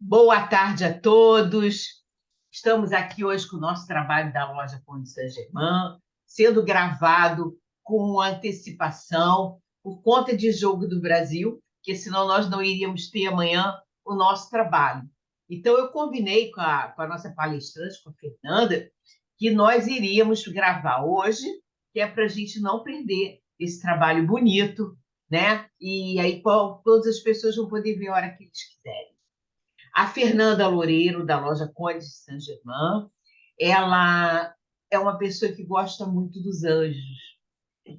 Boa tarde a todos. Estamos aqui hoje com o nosso trabalho da loja Conde Saint-Germain, sendo gravado com antecipação por conta de Jogo do Brasil, porque senão nós não iríamos ter amanhã o nosso trabalho. Então, eu combinei com a nossa palestrante, com a Fernanda, que nós iríamos gravar hoje, que é para a gente não perder esse trabalho bonito, né? E aí todas as pessoas vão poder ver a hora que eles quiserem. A Fernanda Loureiro, da loja Conde de Saint-Germain, ela é uma pessoa que gosta muito dos anjos.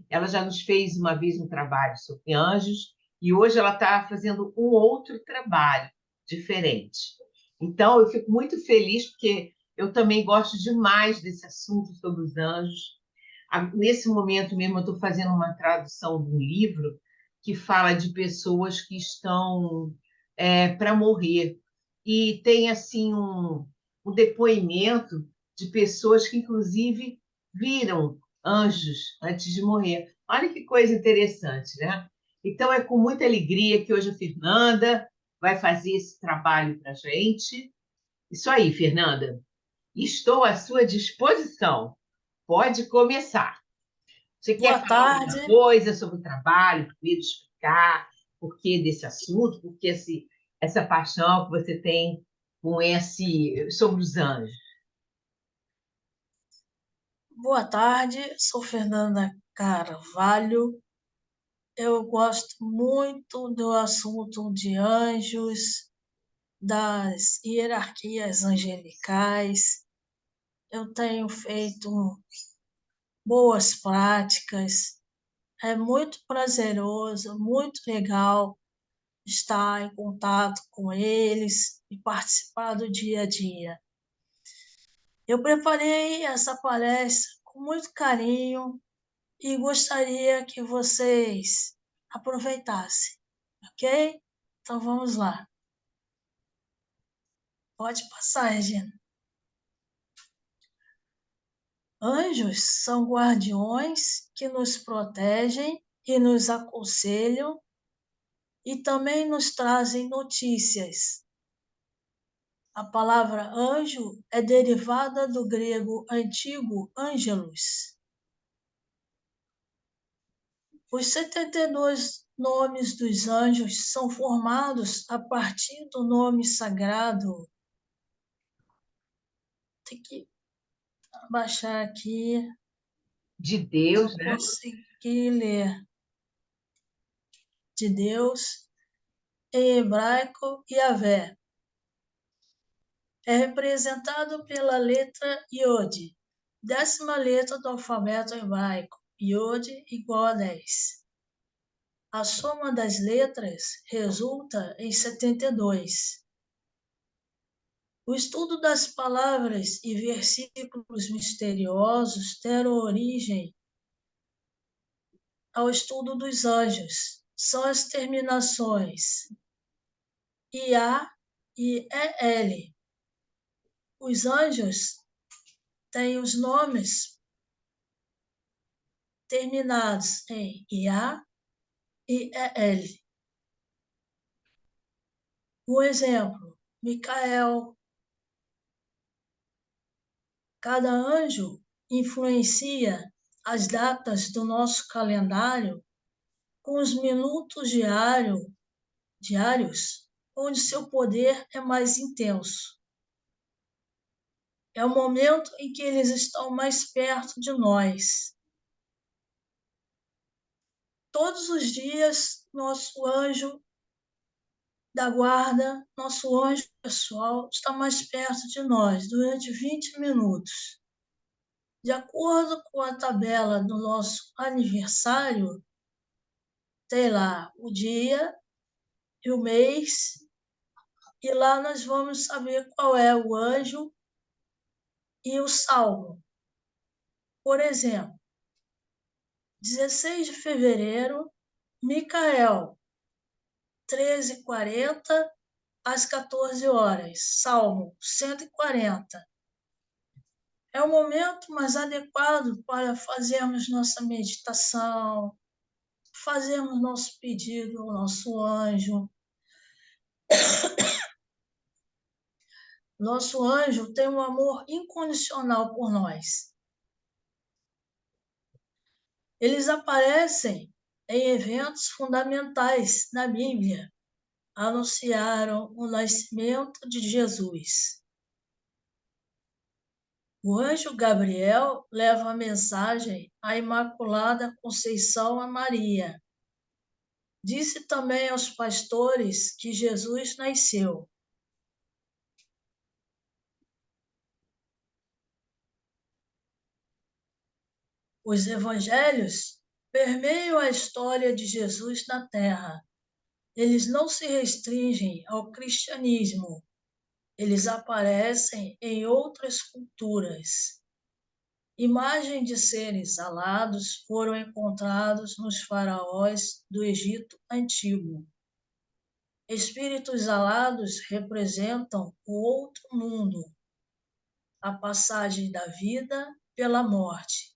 Ela já nos fez uma vez um trabalho sobre anjos e hoje ela está fazendo um outro trabalho diferente. Então, eu fico muito feliz porque eu também gosto demais desse assunto sobre os anjos. Nesse momento mesmo, eu estou fazendo uma tradução de um livro que fala de pessoas que estão para morrer. E tem assim um depoimento de pessoas que, inclusive, viram anjos antes de morrer. Olha que coisa interessante, né? Então, é com muita alegria que hoje a Fernanda vai fazer esse trabalho para a gente. Isso aí, Fernanda. Estou à sua disposição. Pode começar. Você quer Boa falar alguma tarde. coisa sobre o trabalho, primeiro explicar por que desse assunto, por que essa paixão que você tem sobre os anjos? Boa tarde. Sou Fernanda Carvalho. Eu gosto muito do assunto de anjos, das hierarquias angelicais. Eu tenho feito boas práticas. É muito prazeroso, muito legal estar em contato com eles e participar do dia a dia. Eu preparei essa palestra com muito carinho e gostaria que vocês aproveitassem, ok? Então vamos lá. Pode passar, Regina. Anjos são guardiões que nos protegem e nos aconselham e também nos trazem notícias. A palavra anjo é derivada do grego antigo angelos. Os 72 nomes dos anjos são formados a partir do nome sagrado. Tem que abaixar aqui De para eu Deus, né? conseguir ler. De Deus, em hebraico, Yahvé. É representado pela letra Yod, 10ª letra do alfabeto hebraico. Yod igual a 10. A soma das letras resulta em 72. O estudo das palavras e versículos misteriosos deram origem ao estudo dos anjos. São as terminações IA e EL. Os anjos têm os nomes terminados em IA e EL. Um exemplo, Micael. Cada anjo influencia as datas do nosso calendário com os minutos diários, onde seu poder é mais intenso. É o momento em que eles estão mais perto de nós. Todos os dias, nosso anjo da guarda, nosso anjo pessoal, está mais perto de nós durante 20 minutos. De acordo com a tabela do nosso aniversário, tem lá o dia e o mês, e lá nós vamos saber qual é o anjo e o salmo. Por exemplo, 16 de fevereiro, Micael, 13h40 às 14 horas, Salmo 140. É o momento mais adequado para fazermos nossa meditação, fazermos nosso pedido ao nosso anjo. Nosso anjo tem um amor incondicional por nós. Eles aparecem em eventos fundamentais na Bíblia. Anunciaram o nascimento de Jesus. O anjo Gabriel leva a mensagem à Imaculada Conceição a Maria. Disse também aos pastores que Jesus nasceu. Os evangelhos permeiam a história de Jesus na Terra. Eles não se restringem ao cristianismo. Eles aparecem em outras culturas. Imagens de seres alados foram encontrados nos faraós do Egito Antigo. Espíritos alados representam o outro mundo, a passagem da vida pela morte.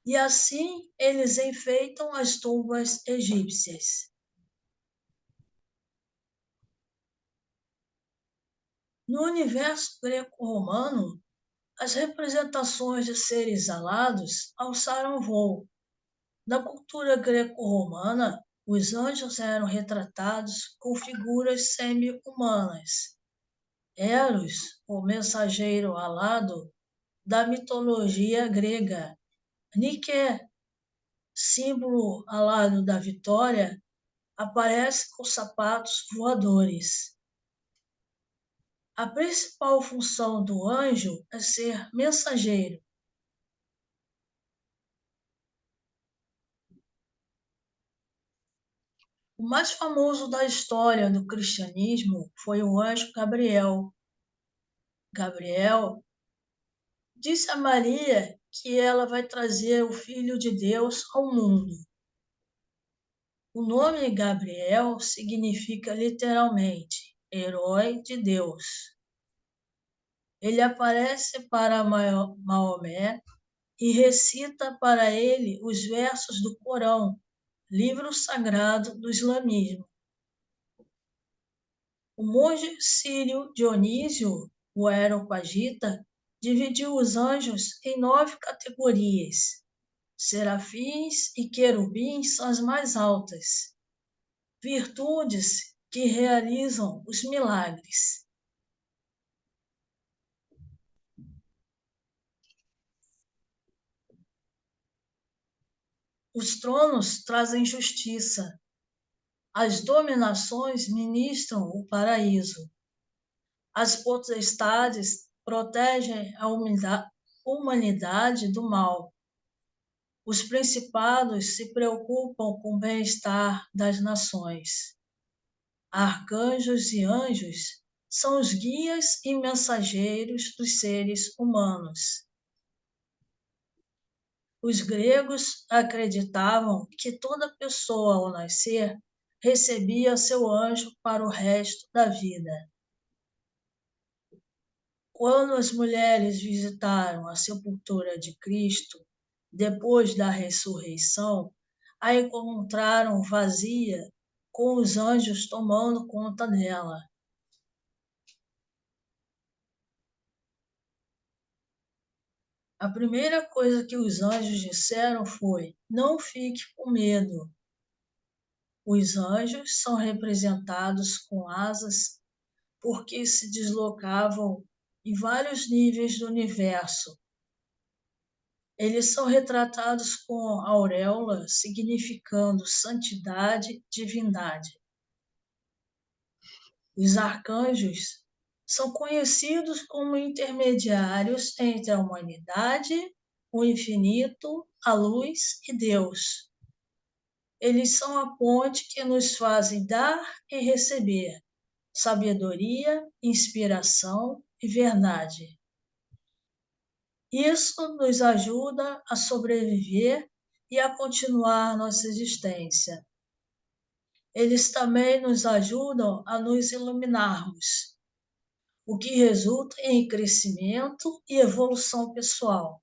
E assim eles enfeitam as tumbas egípcias. No universo greco-romano, as representações de seres alados alçaram voo. Na cultura greco-romana, os anjos eram retratados com figuras semi-humanas. Eros, o mensageiro alado da mitologia grega. Nike, símbolo alado da vitória, aparece com sapatos voadores. A principal função do anjo é ser mensageiro. O mais famoso da história do cristianismo foi o anjo Gabriel. Gabriel disse a Maria que ela vai trazer o Filho de Deus ao mundo. O nome Gabriel significa literalmente herói de Deus. Ele aparece para Maomé e recita para ele os versos do Corão, livro sagrado do islamismo. O monge sírio Dionísio, o Areopagita, dividiu os anjos em 9 categorias. Serafins e querubins são as mais altas, virtudes que realizam os milagres. Os tronos trazem justiça, as dominações ministram o paraíso, as potestades protegem a humanidade do mal. Os principados se preocupam com o bem-estar das nações. Arcanjos e anjos são os guias e mensageiros dos seres humanos. Os gregos acreditavam que toda pessoa, ao nascer, recebia seu anjo para o resto da vida. Quando as mulheres visitaram a sepultura de Cristo, depois da ressurreição, a encontraram vazia, com os anjos tomando conta dela. A primeira coisa que os anjos disseram foi: não fique com medo. Os anjos são representados com asas porque se deslocavam em vários níveis do universo. Eles são retratados com auréola, significando santidade, divindade. Os arcanjos são conhecidos como intermediários entre a humanidade, o infinito, a luz e Deus. Eles são a ponte que nos fazem dar e receber sabedoria, inspiração e verdade. Isso nos ajuda a sobreviver e a continuar nossa existência. Eles também nos ajudam a nos iluminarmos, o que resulta em crescimento e evolução pessoal.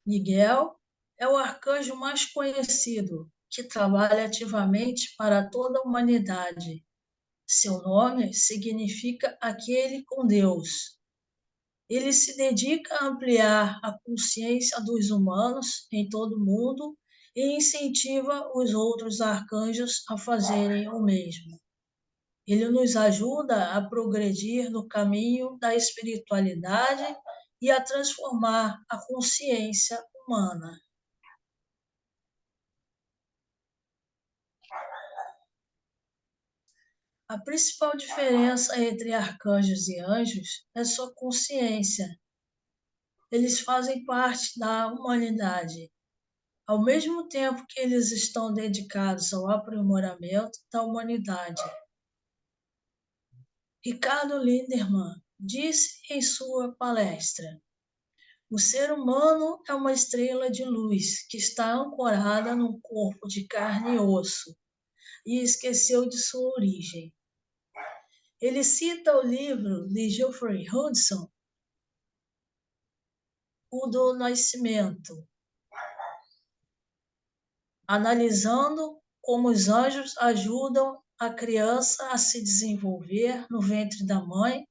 Miguel é o arcanjo mais conhecido, que trabalha ativamente para toda a humanidade. Seu nome significa aquele com Deus. Ele se dedica a ampliar a consciência dos humanos em todo o mundo e incentiva os outros arcanjos a fazerem o mesmo. Ele nos ajuda a progredir no caminho da espiritualidade e a transformar a consciência humana. A principal diferença entre arcanjos e anjos é sua consciência. Eles fazem parte da humanidade, ao mesmo tempo que eles estão dedicados ao aprimoramento da humanidade. Ricardo Lindemann disse em sua palestra: o ser humano é uma estrela de luz que está ancorada num corpo de carne e osso e esqueceu de sua origem. Ele cita o livro de Geoffrey Hudson, O do Nascimento, analisando como os anjos ajudam a criança a se desenvolver no ventre da mãe,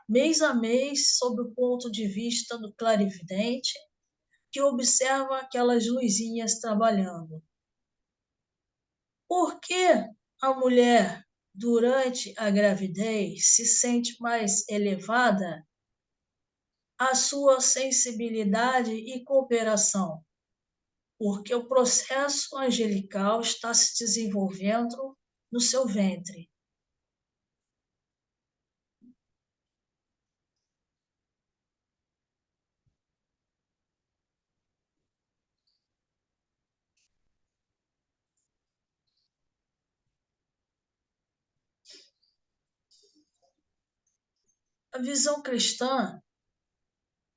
mês a mês, sob o ponto de vista do clarividente, que observa aquelas luzinhas trabalhando. Por que a mulher, durante a gravidez, se sente mais elevada a sua sensibilidade e cooperação? Porque o processo angelical está se desenvolvendo no seu ventre. A visão cristã,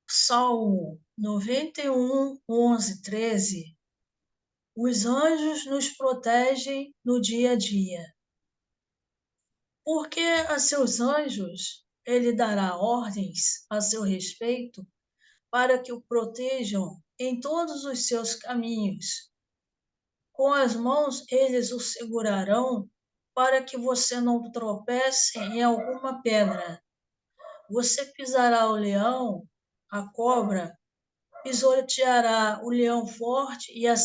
Salmo 91, 11, 13, os anjos nos protegem no dia a dia. Porque a seus anjos ele dará ordens a seu respeito para que o protejam em todos os seus caminhos. Com as mãos eles o segurarão para que você não tropece em alguma pedra. Você pisará o leão, a cobra, pisoteará o leão forte e a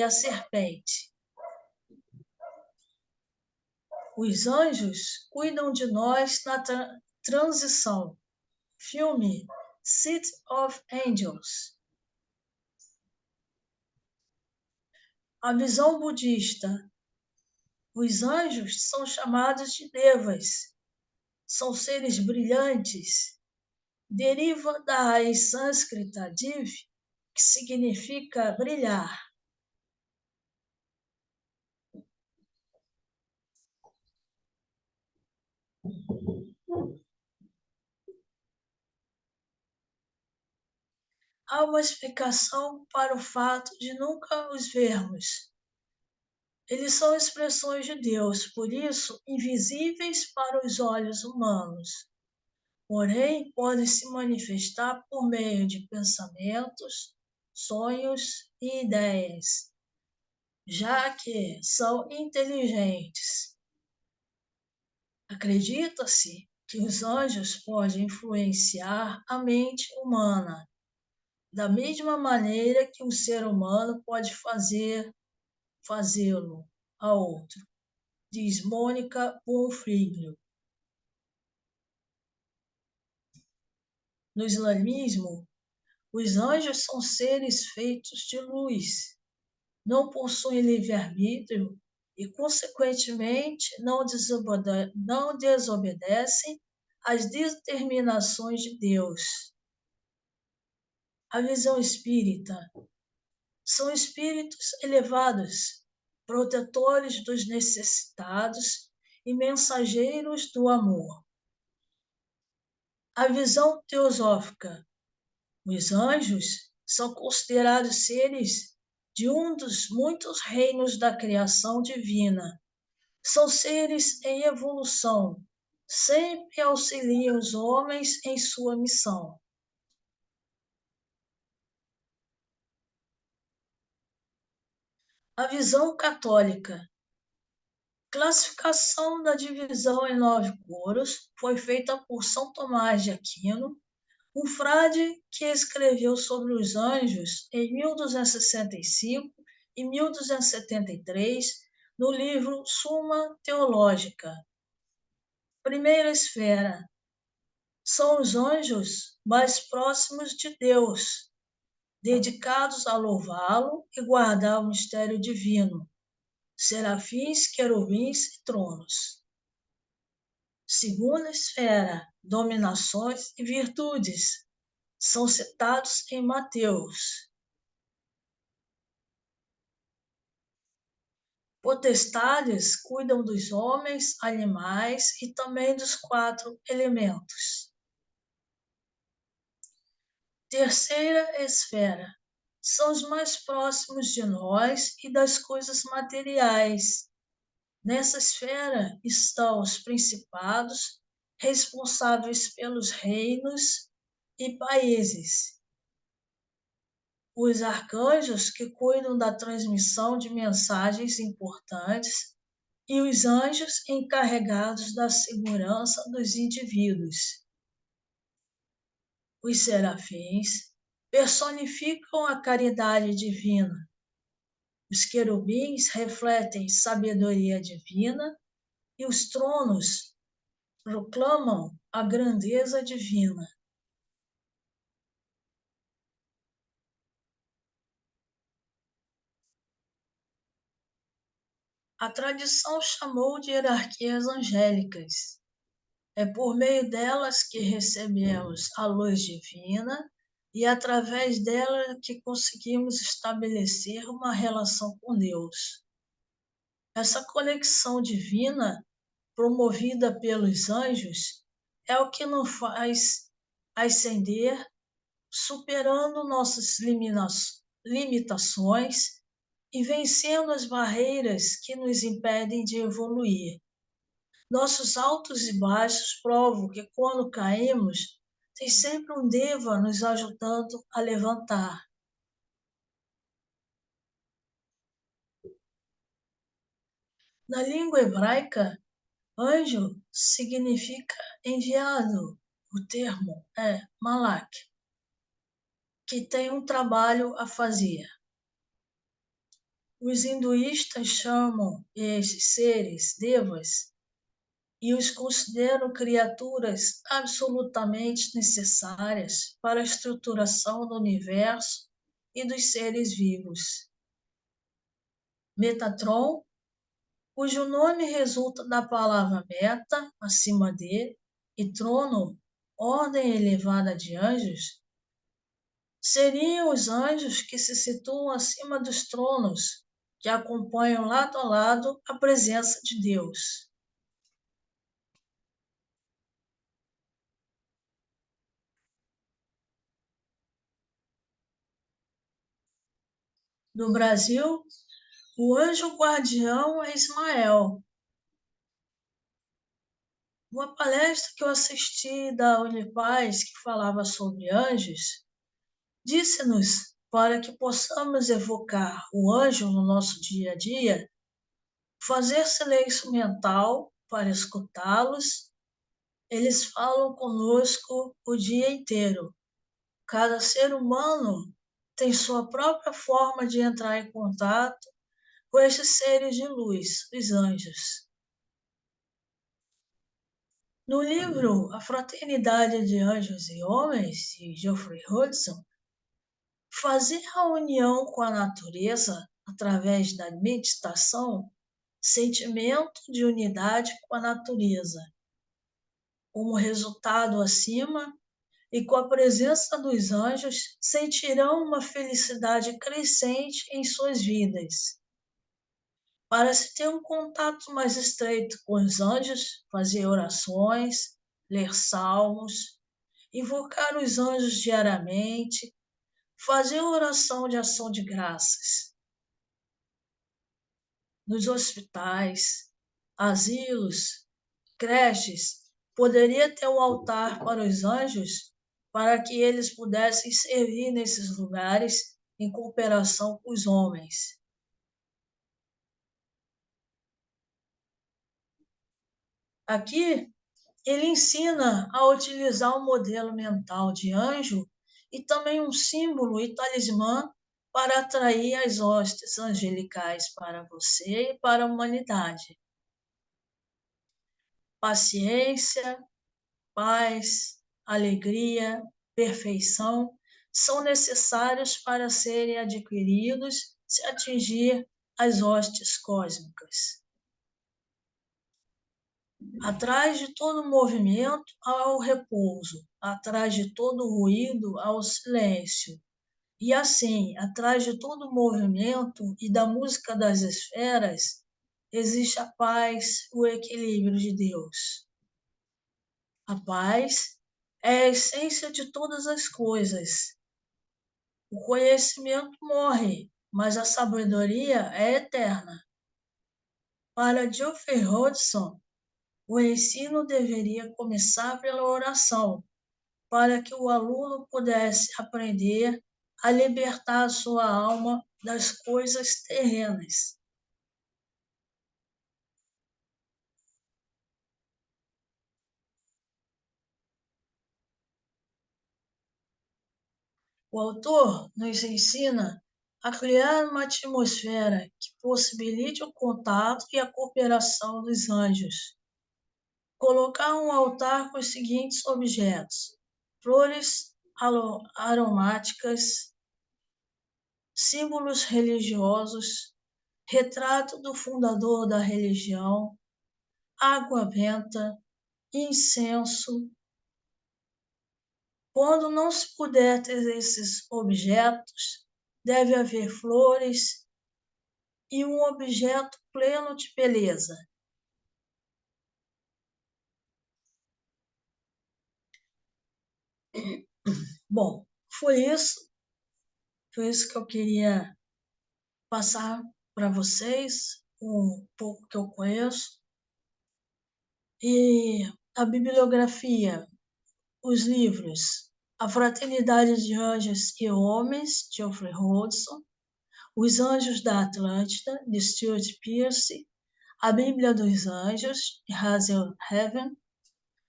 serpente. Os anjos cuidam de nós na transição. Filme City of Angels. A visão budista. Os anjos são chamados de devas. São seres brilhantes. Deriva da raiz sânscrita div, que significa brilhar. Há uma explicação para o fato de nunca os vermos. Eles são expressões de Deus, por isso invisíveis para os olhos humanos. Porém, podem se manifestar por meio de pensamentos, sonhos e ideias, já que são inteligentes. Acredita-se que os anjos podem influenciar a mente humana, da mesma maneira que o ser humano pode fazê-lo a outro, diz Mônica Bonfiglio. No islamismo, os anjos são seres feitos de luz, não possuem livre-arbítrio e, consequentemente, não desobedecem às determinações de Deus. A visão espírita são espíritos elevados, protetores dos necessitados e mensageiros do amor. A visão teosófica. Os anjos são considerados seres de um dos muitos reinos da criação divina. São seres em evolução, sempre auxiliam os homens em sua missão. A visão católica. Classificação da divisão em 9 coros foi feita por São Tomás de Aquino, um frade que escreveu sobre os anjos em 1265 e 1273, no livro Summa Theologica. Primeira esfera. São os anjos mais próximos de Deus, dedicados a louvá-lo e guardar o mistério divino, serafins, querubins e tronos. Segunda esfera, dominações e virtudes, são citados em Mateus. Potestades cuidam dos homens, animais e também dos 4 elementos. Terceira esfera, são os mais próximos de nós e das coisas materiais. Nessa esfera estão os principados, responsáveis pelos reinos e países. Os arcanjos, que cuidam da transmissão de mensagens importantes, e os anjos, encarregados da segurança dos indivíduos. Os serafins personificam a caridade divina. Os querubins refletem sabedoria divina e os tronos proclamam a grandeza divina. A tradição chamou de hierarquias angélicas. É por meio delas que recebemos a luz divina e através dela que conseguimos estabelecer uma relação com Deus. Essa conexão divina, promovida pelos anjos, é o que nos faz ascender, superando nossas limitações e vencendo as barreiras que nos impedem de evoluir. Nossos altos e baixos provam que, quando caímos, tem sempre um Deva nos ajudando a levantar. Na língua hebraica, anjo significa enviado. O termo é malak, que tem um trabalho a fazer. Os hinduístas chamam esses seres devas e os consideram criaturas absolutamente necessárias para a estruturação do universo e dos seres vivos. Metatron, cujo nome resulta da palavra meta, acima de, e trono, ordem elevada de anjos, seriam os anjos que se situam acima dos tronos, que acompanham lado a lado a presença de Deus. No Brasil, o anjo guardião é Ismael. Uma palestra que eu assisti da Unipaz, que falava sobre anjos, disse-nos para que possamos evocar o anjo no nosso dia a dia, fazer silêncio mental para escutá-los. Eles falam conosco o dia inteiro. Cada ser humano tem sua própria forma de entrar em contato com estes seres de luz, os anjos. No livro A Fraternidade de Anjos e Homens, de Geoffrey Hudson, fazer a união com a natureza através da meditação, sentimento de unidade com a natureza. Como resultado acima, e com a presença dos anjos, sentirão uma felicidade crescente em suas vidas. Para se ter um contato mais estreito com os anjos, fazer orações, ler salmos, invocar os anjos diariamente, fazer oração de ação de graças. Nos hospitais, asilos, creches, poderia ter um altar para os anjos, para que eles pudessem servir nesses lugares em cooperação com os homens. Aqui, ele ensina a utilizar o modelo mental de anjo e também um símbolo e talismã para atrair as hostes angelicais para você e para a humanidade. Paciência, paz, alegria, perfeição são necessários para serem adquiridos se atingir as hostes cósmicas. Atrás de todo movimento há o repouso, atrás de todo ruído há o silêncio. E assim, atrás de todo movimento e da música das esferas, existe a paz, o equilíbrio de Deus. A paz é a essência de todas as coisas. O conhecimento morre, mas a sabedoria é eterna. Para Geoffrey Hodgson, o ensino deveria começar pela oração, para que o aluno pudesse aprender a libertar a sua alma das coisas terrenas. O autor nos ensina a criar uma atmosfera que possibilite o contato e a cooperação dos anjos. Colocar um altar com os seguintes objetos: flores aromáticas, símbolos religiosos, retrato do fundador da religião, água benta, incenso. Quando não se puder ter esses objetos, deve haver flores e um objeto pleno de beleza. Bom, foi isso que eu queria passar para vocês, um pouco que eu conheço. E a bibliografia, os livros: A Fraternidade de Anjos e Homens, de Geoffrey Hodgson, Os Anjos da Atlântida, de Stuart Pearce, A Bíblia dos Anjos, de Hazel Heaven,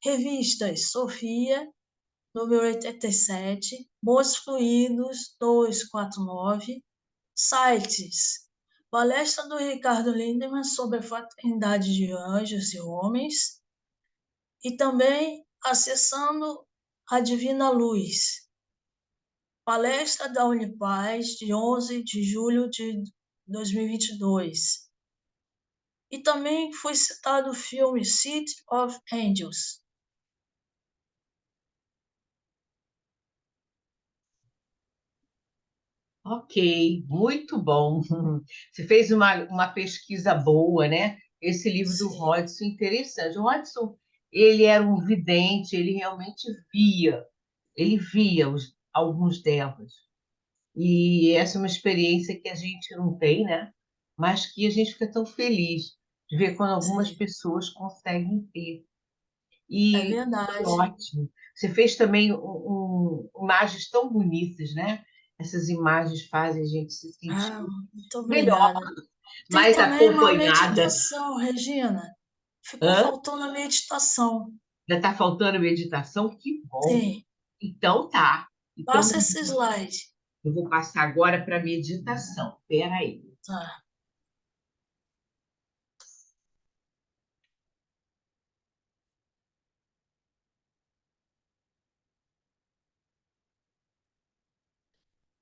revistas Sofia, número 87, Bons Fluidos, 249, sites: palestra do Ricardo Lindemann sobre a fraternidade de anjos e homens, e também acessando a Divina Luz, palestra da Unipaz, de 11 de julho de 2022. E também foi citado o filme City of Angels. Ok, muito bom. Você fez uma pesquisa boa, né? Esse livro do Sim, Hodgson, interessante. O Hodgson, ele era um vidente, ele via alguns devas. E essa é uma experiência que a gente não tem, né? Mas que a gente fica tão feliz de ver quando algumas sim, pessoas conseguem ter. é E foi verdade. ótimo. Você fez também imagens tão bonitas, né? Essas imagens fazem a gente se Ah, sentir muito melhor, obrigada. Tem mais também uma acompanhada. meditação, Regina. Ficou Hã? faltando a meditação. Já está faltando meditação? Que bom. Sim, Então tá. Então passa esse slide. eu vou passar agora para a meditação. Espera aí. Tá.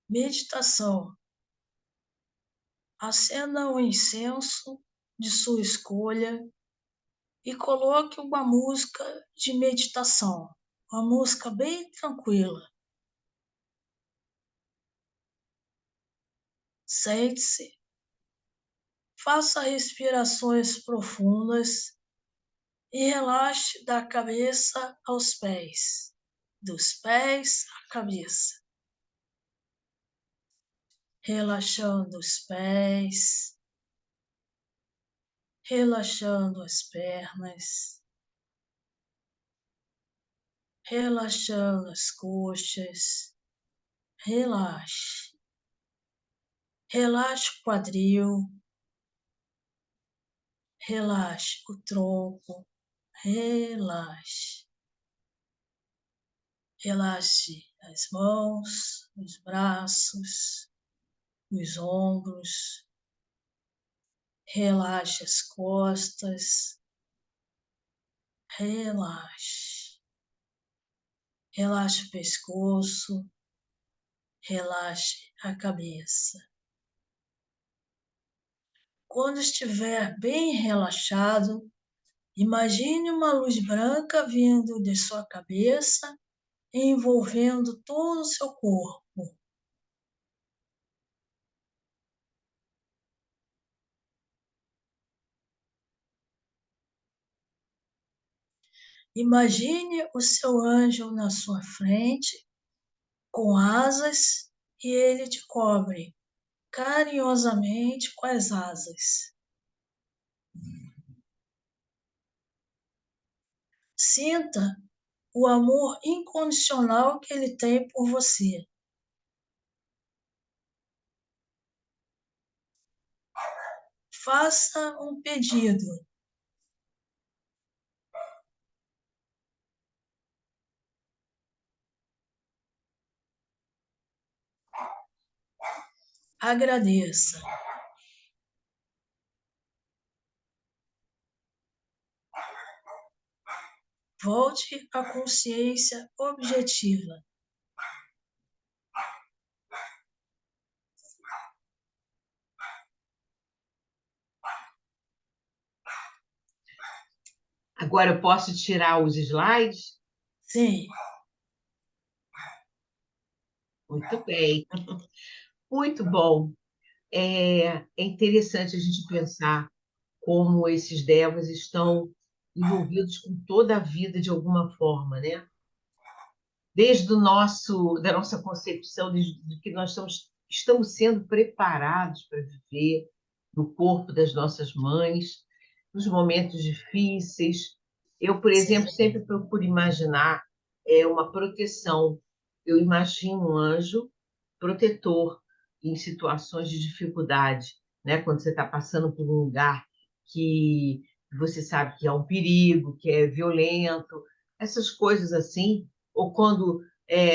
Meditação. Acenda um incenso de sua escolha e coloque uma música de meditação. Uma música bem tranquila. Sente-se, faça respirações profundas e relaxe da cabeça aos pés, dos pés à cabeça. Relaxando os pés, relaxando as pernas, relaxando as coxas. Relaxe. Relaxe o quadril, relaxe o tronco, Relaxe. Relaxe as mãos, os braços, os ombros. Relaxe as costas. Relaxe. Relaxe o pescoço. Relaxe a cabeça. Quando estiver bem relaxado, imagine uma luz branca vindo de sua cabeça, envolvendo todo o seu corpo. Imagine o seu anjo na sua frente, com asas, e ele te cobre carinhosamente com as asas. Sinta o amor incondicional que ele tem por você. Faça um pedido. Agradeça. Volte à consciência objetiva. Agora eu posso tirar os slides? Sim. Muito bem. Muito bom. É interessante a gente pensar como esses devas estão envolvidos com toda a vida de alguma forma, né? Desde da nossa concepção de que nós estamos sendo preparados para viver no corpo das nossas mães, nos momentos difíceis. Eu, por exemplo, sempre procuro imaginar uma proteção. Eu imagino um anjo protetor em situações de dificuldade, né? Quando você está passando por um lugar que você sabe que é um perigo, que é violento, essas coisas assim, ou quando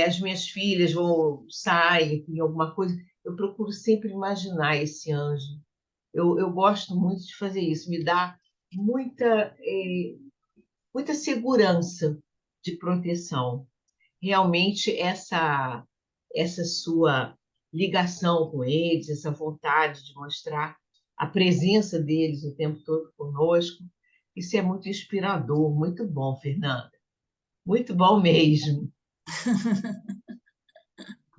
as minhas filhas vão saem em alguma coisa, eu procuro sempre imaginar esse anjo. Eu gosto muito de fazer isso, me dá muita, muita segurança de proteção. Realmente, essa sua ligação com eles, essa vontade de mostrar a presença deles o tempo todo conosco, isso é muito inspirador, muito bom, Fernanda. Muito bom mesmo.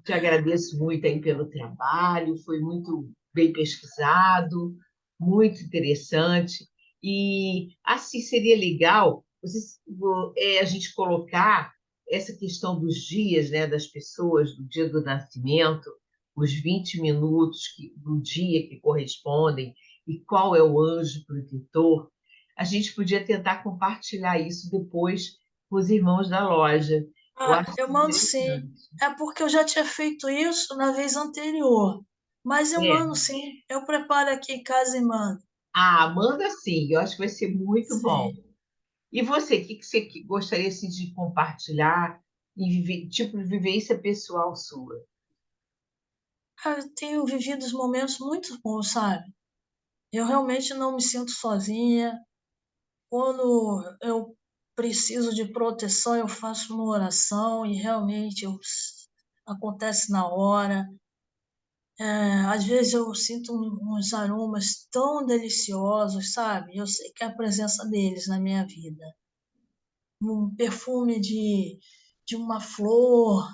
Te agradeço muito aí pelo trabalho, foi muito bem pesquisado, muito interessante. E assim seria legal a gente colocar essa questão dos dias, né, das pessoas, do dia do nascimento, os 20 minutos do dia que correspondem e qual é o anjo protetor. A gente podia tentar compartilhar isso depois com os irmãos da loja. Eu Ah, acho eu mando sim. interessante. É porque eu já tinha feito isso na vez anterior. Mas eu É. mando sim. Eu preparo aqui em casa e mando. Ah, manda sim, eu acho que vai ser muito bom. Sim. E você, o que que você gostaria assim, de compartilhar e tipo de vivência pessoal sua? Ah, eu tenho vivido momentos muito bons, sabe? Eu realmente não me sinto sozinha. Quando eu preciso de proteção, eu faço uma oração e realmente acontece na hora. Às vezes eu sinto uns aromas tão deliciosos, sabe? Eu sei que é a presença deles na minha vida. Um perfume de uma flor,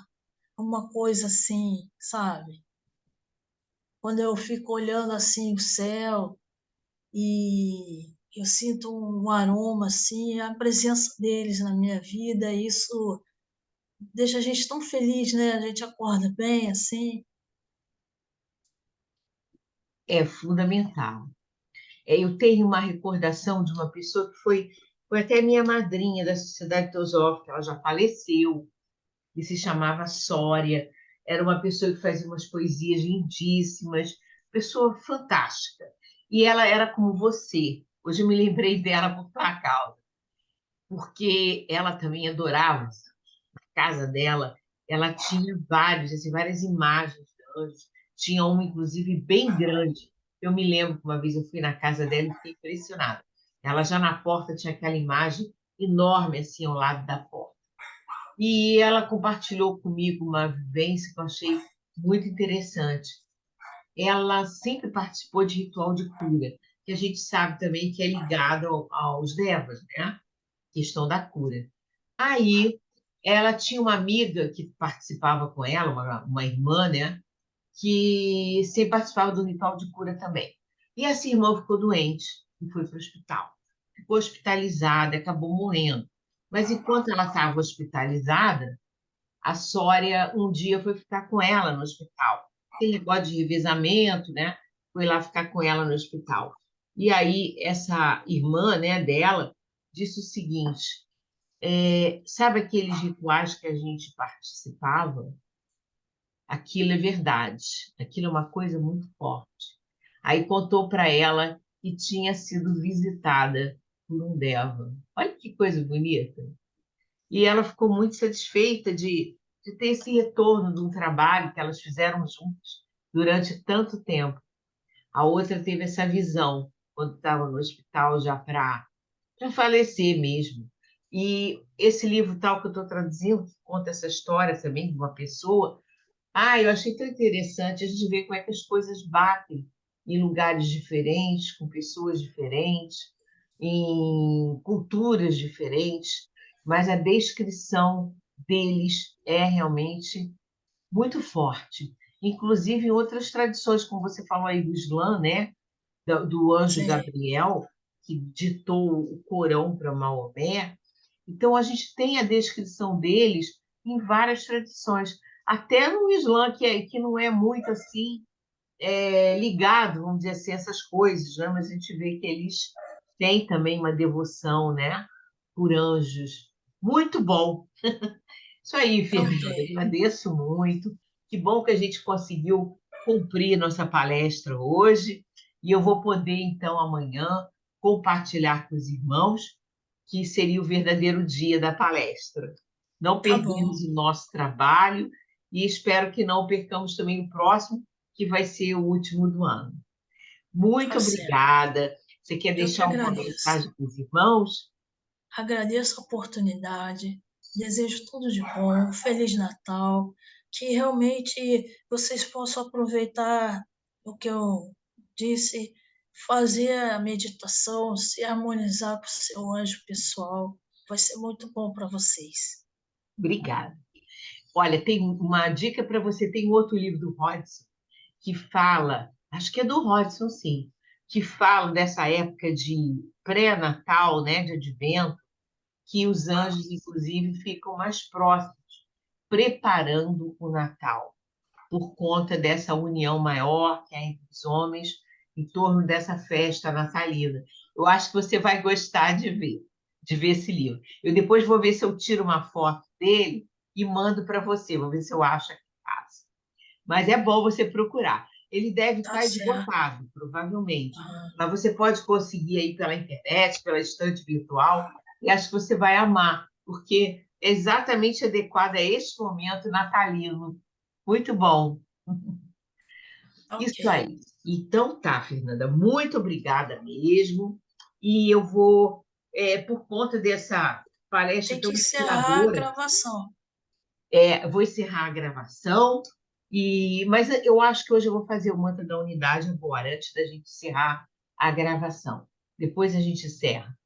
uma coisa assim, sabe? Quando eu fico olhando assim o céu e eu sinto um aroma assim, a presença deles na minha vida, isso deixa a gente tão feliz, né? A gente acorda bem assim. É fundamental. Eu tenho uma recordação de uma pessoa que foi até minha madrinha da Sociedade Teosófica, ela já faleceu, e se chamava Sória. Era uma pessoa que fazia umas poesias lindíssimas, pessoa fantástica. E ela era como você. Hoje eu me lembrei dela por tua causa. porque ela também adorava a casa dela. Ela tinha vários, assim, várias imagens de anjos. Tinha uma, inclusive, bem grande. Eu me lembro que uma vez eu fui na casa dela e fiquei impressionada. Ela já na porta tinha aquela imagem enorme, assim, ao lado da porta. E ela compartilhou comigo uma vivência que eu achei muito interessante. Ela sempre participou de ritual de cura, que a gente sabe também que é ligado aos devas, né? Questão da cura. Aí, ela tinha uma amiga que participava com ela, uma irmã, né? Que sempre participava do ritual de cura também. E essa irmã ficou doente e foi para o hospital. Ficou hospitalizada, acabou morrendo. Mas enquanto ela estava hospitalizada, a Sória um dia foi ficar com ela no hospital. Tem negócio de revezamento, né? Foi lá ficar com ela no hospital. E aí essa irmã, né, dela disse o seguinte: sabe aqueles rituais que a gente participava? Aquilo é verdade. Aquilo é uma coisa muito forte. Aí contou para ela que tinha sido visitada por um deva. Olha que coisa bonita. E ela ficou muito satisfeita de ter esse retorno de um trabalho que elas fizeram juntas durante tanto tempo. A outra teve essa visão quando estava no hospital já para falecer mesmo. E esse livro tal que eu estou traduzindo, que conta essa história também de uma pessoa, eu achei tão interessante a gente ver como é que as coisas batem em lugares diferentes, com pessoas diferentes, em culturas diferentes, mas a descrição deles é realmente muito forte. Inclusive em outras tradições, como você falou aí do Islã, né? Do anjo Sim, Gabriel, que ditou o Corão para Maomé. Então, a gente tem a descrição deles em várias tradições, até no Islã, que não é muito assim ligado, vamos dizer assim, a essas coisas, né? Mas a gente vê que eles têm também uma devoção, né, por anjos. Muito bom. Isso aí, ok. Fernanda, agradeço muito. Que bom que a gente conseguiu cumprir nossa palestra hoje. E eu vou poder, então, amanhã, compartilhar com os irmãos, que seria o verdadeiro dia da palestra. Não Tá bom, perdemos o nosso trabalho e espero que não percamos também o próximo, que vai ser o último do ano. Muito tá certo. obrigada. Você quer Eu que deixar alguma agradeço. mensagem para os irmãos? Agradeço a oportunidade, desejo tudo de bom, Feliz Natal, que realmente vocês possam aproveitar o que eu disse, fazer a meditação, se harmonizar com o seu anjo pessoal. Vai ser muito bom para vocês. Obrigada. Olha, tem uma dica para você. Tem outro livro do Hodgson que fala, acho que é do Hodgson, sim, que fala dessa época de pré-natal, né, de advento, que os anjos, inclusive, ficam mais próximos, preparando o Natal, por conta dessa união maior que há entre os homens em torno dessa festa natalina. Eu acho que você vai gostar de ver esse livro. Eu depois vou ver se eu tiro uma foto dele e mando para você, vou ver se eu acho aqui em casa. Mas é bom você procurar. Ele deve Tá estar certo. esgotado, provavelmente. Ah, Mas você pode conseguir aí pela internet, pela estante virtual, e acho que você vai amar, porque é exatamente adequado a este momento natalino. Muito bom. ok. Isso aí. Então tá, Fernanda, muito obrigada mesmo. E eu vou, por conta dessa palestra Tem tão que encerrar a inspiradora, gravação. vou encerrar a gravação. Mas eu acho que hoje eu vou fazer o mantra da unidade agora, antes da gente encerrar a gravação. Depois a gente encerra.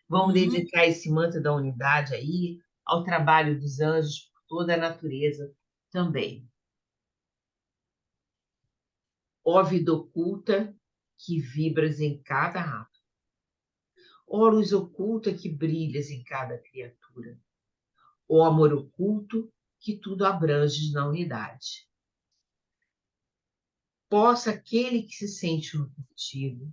Vamos Uhum. dedicar esse mantra da unidade aí ao trabalho dos anjos por toda a natureza também. Ó vida oculta que vibras em cada ato. Ó luz oculta que brilhas em cada criatura. Ó amor oculto que tudo abranges na unidade. Possa aquele que se sente um contigo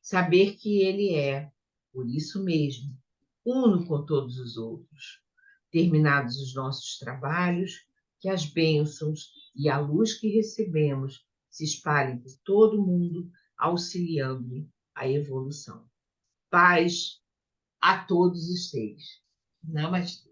saber que ele é, por isso mesmo, uno com todos os outros. Terminados os nossos trabalhos, que as bênçãos e a luz que recebemos se espalhem por todo o mundo, auxiliando a evolução. Paz a todos os seres. Namastê.